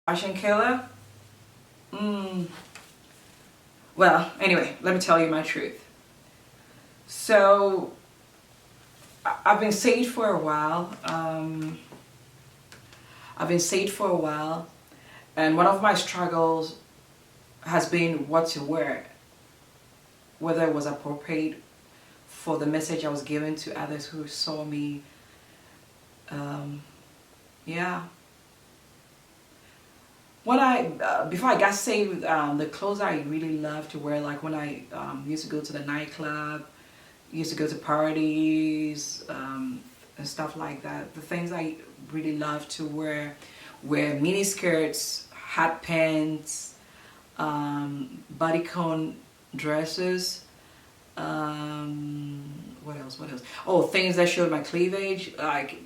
Fashion killer? Mm. Well, anyway, let me tell you my truth. So, I've been saved for a while. I've been saved for a while, and one of my struggles has been what to wear, whether it was appropriate for the message I was giving to others who saw me. Um, yeah. When before I got saved, the clothes I really loved to wear, like when I used to go to the nightclub, used to go to parties, and stuff like that. The things I really loved to wear were mini skirts, hot pants, bodycon dresses. What else? What else? Oh, things that showed my cleavage. Like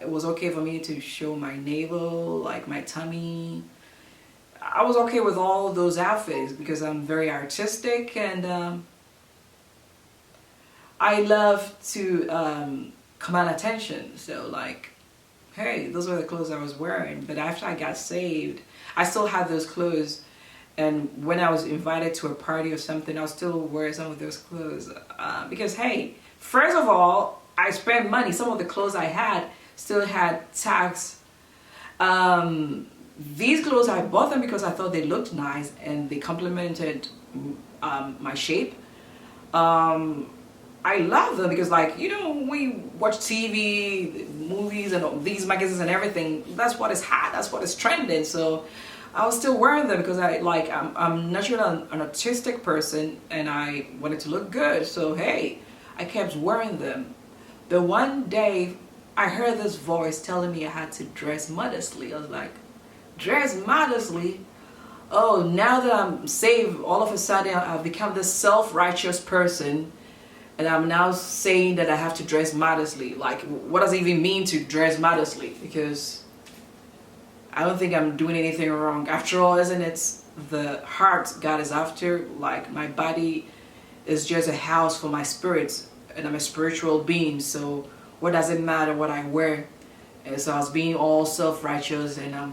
it was okay for me to show my navel, like my tummy. I was okay with all of those outfits because I'm very artistic, and I love to command attention. So like, hey, those were the clothes I was wearing. But after I got saved, I still had those clothes. And when I was invited to a party or something, I'll still wear some of those clothes. Because hey, first of all, I spent money. Some of the clothes I had still had tags. These clothes, I bought them because I thought they looked nice and they complemented my shape. I love them because, like, you know, we watch TV, movies, and these magazines and everything. That's what is hot. That's what is trending. So I was still wearing them because I'm naturally an artistic person and I wanted to look good. So hey, I kept wearing them. The one day I heard this voice telling me I had to dress modestly. I was like, dress modestly? Oh, now that I'm saved, all of a sudden I've become this self-righteous person, and I'm now saying that I have to dress modestly. Like, what does it even mean to dress modestly? Because I don't think I'm doing anything wrong. After all, isn't it the heart God is after? Like, my body is just a house for my spirit, and I'm a spiritual being. So what does it matter what I wear? And so I was being all self-righteous, and I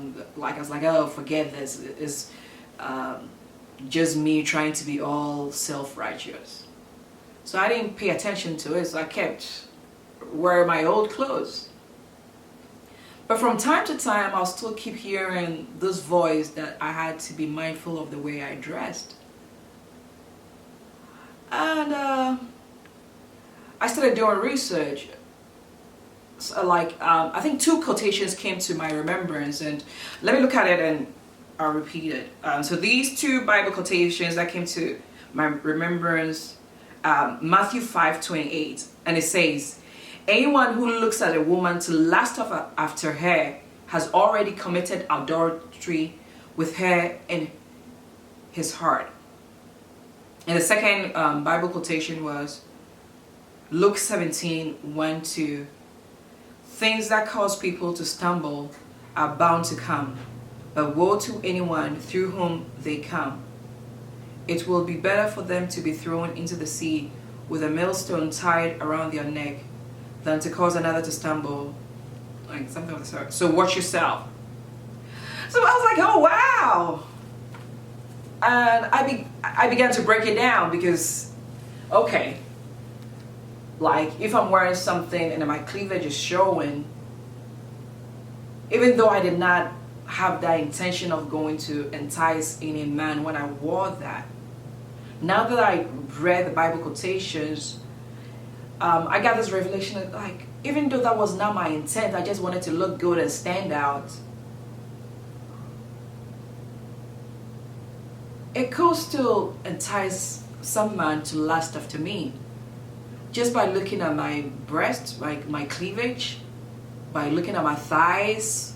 was like, oh, forget this. It's just me trying to be all self-righteous. So I didn't pay attention to it, so I kept wearing my old clothes. But from time to time, I'll still keep hearing this voice that I had to be mindful of the way I dressed. And I started doing research. So I think two quotations came to my remembrance, and let me look at it and I'll repeat it. So these two Bible quotations that came to my remembrance, Matthew 5:28, and it says, anyone who looks at a woman to lust after her has already committed adultery with her in his heart. And the second Bible quotation was Luke 17:1-2. Things that cause people to stumble are bound to come, but woe to anyone through whom they come. It will be better for them to be thrown into the sea with a millstone tied around their neck than to cause another to stumble. Like something of the sort. So watch yourself. So I was like, oh wow. And I began to break it down because, okay, like if I'm wearing something and my cleavage is showing, even though I did not have that intention of going to entice any man when I wore that, now that I read the Bible quotations, I got this revelation that, like, even though that was not my intent, I just wanted to look good and stand out. It could still entice some man to lust after me. Just by looking at my breast, my cleavage, by looking at my thighs,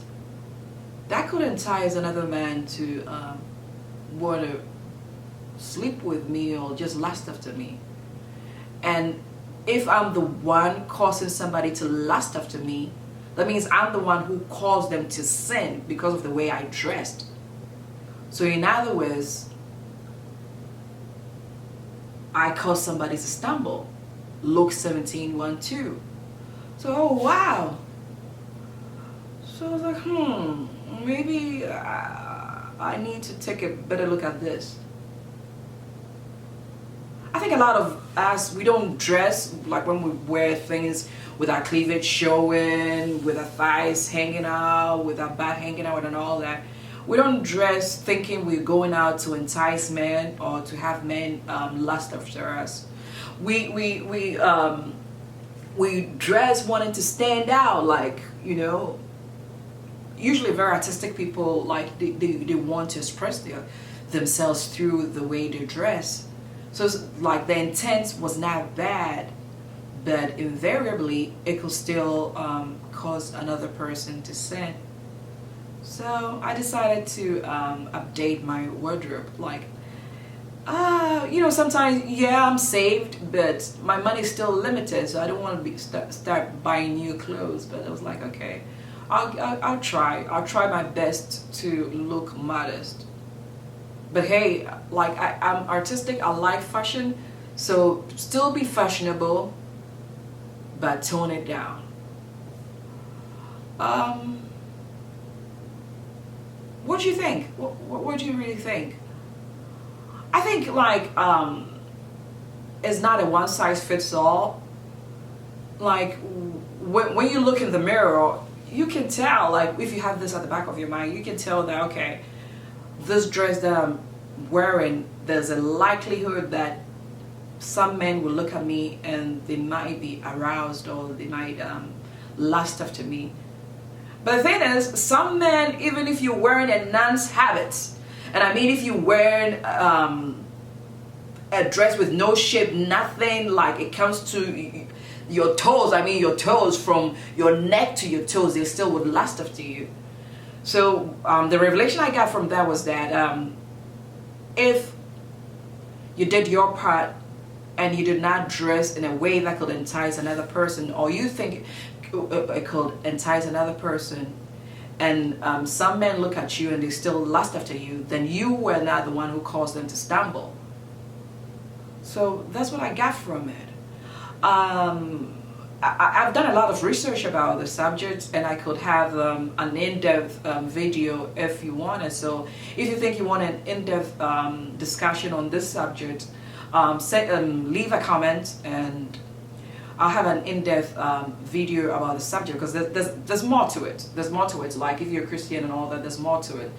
that could entice another man to want to sleep with me or just lust after me. And if I'm the one causing somebody to lust after me, that means I'm the one who caused them to sin because of the way I dressed. So in other words, I caused somebody to stumble. Luke 17:1-2. So, oh wow. So I was like, maybe I need to take a better look at this. I think a lot of us, we don't dress like when we wear things with our cleavage showing, with our thighs hanging out, with our back hanging out and all that. We don't dress thinking we're going out to entice men or to have men lust after us. We dress wanting to stand out, like, you know, usually very artistic people, like they want to express themselves through the way they dress. So it's like the intent was not bad, but invariably it could still cause another person to sin. So I decided to update my wardrobe. Like, you know, sometimes, yeah, I'm saved, but my money's still limited, so I don't want to start buying new clothes. But I was like, okay, I'll try my best to look modest. But hey, like, I'm artistic, I like fashion, so still be fashionable, but tone it down. What do you think? What do you really think? I think, like, it's not a one size fits all. Like, when you look in the mirror, you can tell, like, if you have this at the back of your mind, you can tell that, okay, this dress that I'm wearing, there's a likelihood that some men will look at me and they might be aroused, or they might lust after me. But the thing is, some men, even if you're wearing a nun's habit, and I mean if you're wearing a dress with no shape, nothing, like it comes to your toes, I mean your toes, from your neck to your toes, they still would lust after you. So the revelation I got from that was that if you did your part and you did not dress in a way that could entice another person, or you think it could entice another person, and some men look at you and they still lust after you, then you were not the one who caused them to stumble. So that's what I got from it. I've done a lot of research about the subject, and I could have an in-depth video if you wanted. So if you think you want an in-depth discussion on this subject, leave a comment, and I'll have an in-depth video about the subject, because there's more to it. There's more to it. Like, if you're a Christian and all that, there's more to it.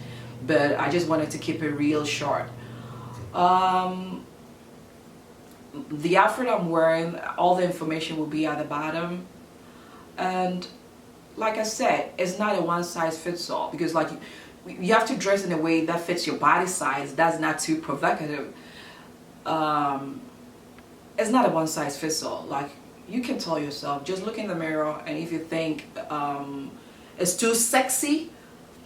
But I just wanted to keep it real short. The outfit I'm wearing, all the information will be at the bottom. And like I said, it's not a one size fits all, because like you have to dress in a way that fits your body size. That's not too provocative. It's not a one size fits all. Like, you can tell yourself, just look in the mirror, and if you think it's too sexy,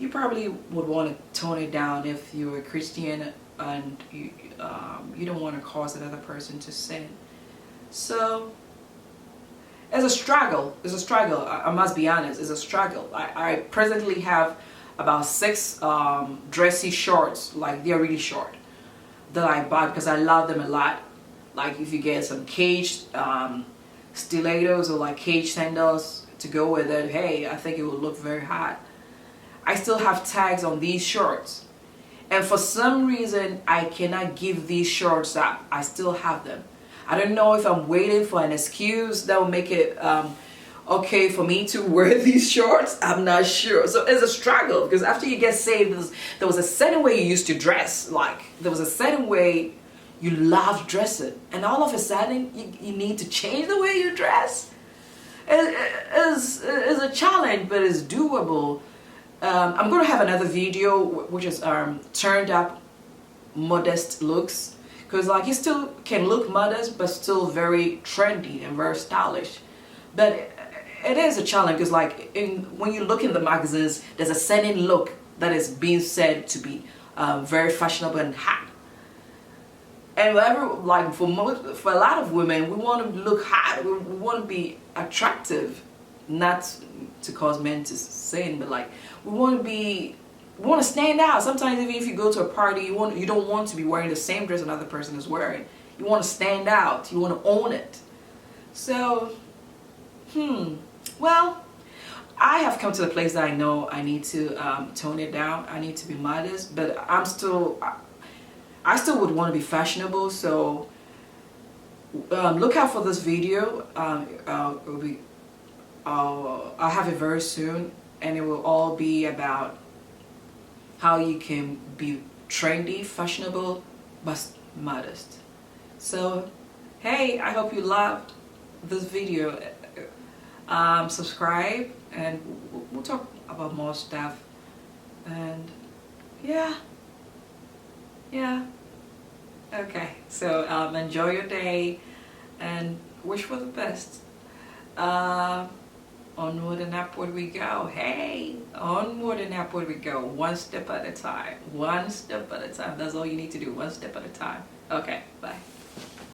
you probably would want to tone it down if you're a Christian and you don't want to cause another person to sin. So it's a struggle. It's a struggle. I must be honest. It's a struggle. I presently have about 6 dressy shorts, like they're really short, that I bought because I love them a lot. Like, if you get some cage stilettos or like cage sandals to go with it, hey, I think it will look very hot. I still have tags on these shorts, and for some reason I cannot give these shorts up. I still have them. I don't know if I'm waiting for an excuse that will make it okay for me to wear these shorts. I'm not sure. So it's a struggle, because after you get saved, there was a certain way you used to dress. Like, there was a certain way you loved dressing, and all of a sudden you need to change the way you dress. It is a challenge, but it's doable. I'm going to have another video which is turned up modest looks, because like, you still can look modest but still very trendy and very stylish. But it is a challenge, because like, when you look in the magazines, there's a certain look that is being said to be very fashionable and hot. And like, for a lot of women, we want to look hot. We want to be attractive, not to cause men to sin, but like, we want to stand out. Sometimes even if you go to a party, you don't want to be wearing the same dress another person is wearing. You want to stand out. You want to own it. So, well, I have come to the place that I know I need to tone it down. I need to be modest, but I still would want to be fashionable. So look out for this video. I'll have it very soon, and it will all be about how you can be trendy, fashionable, but modest. So hey, I hope you loved this video. Subscribe, and we'll talk about more stuff. And yeah, okay. So enjoy your day and wish for the best. Onward and upward we go. Hey, onward and upward we go. One step at a time. One step at a time. That's all you need to do. One step at a time. Okay, bye.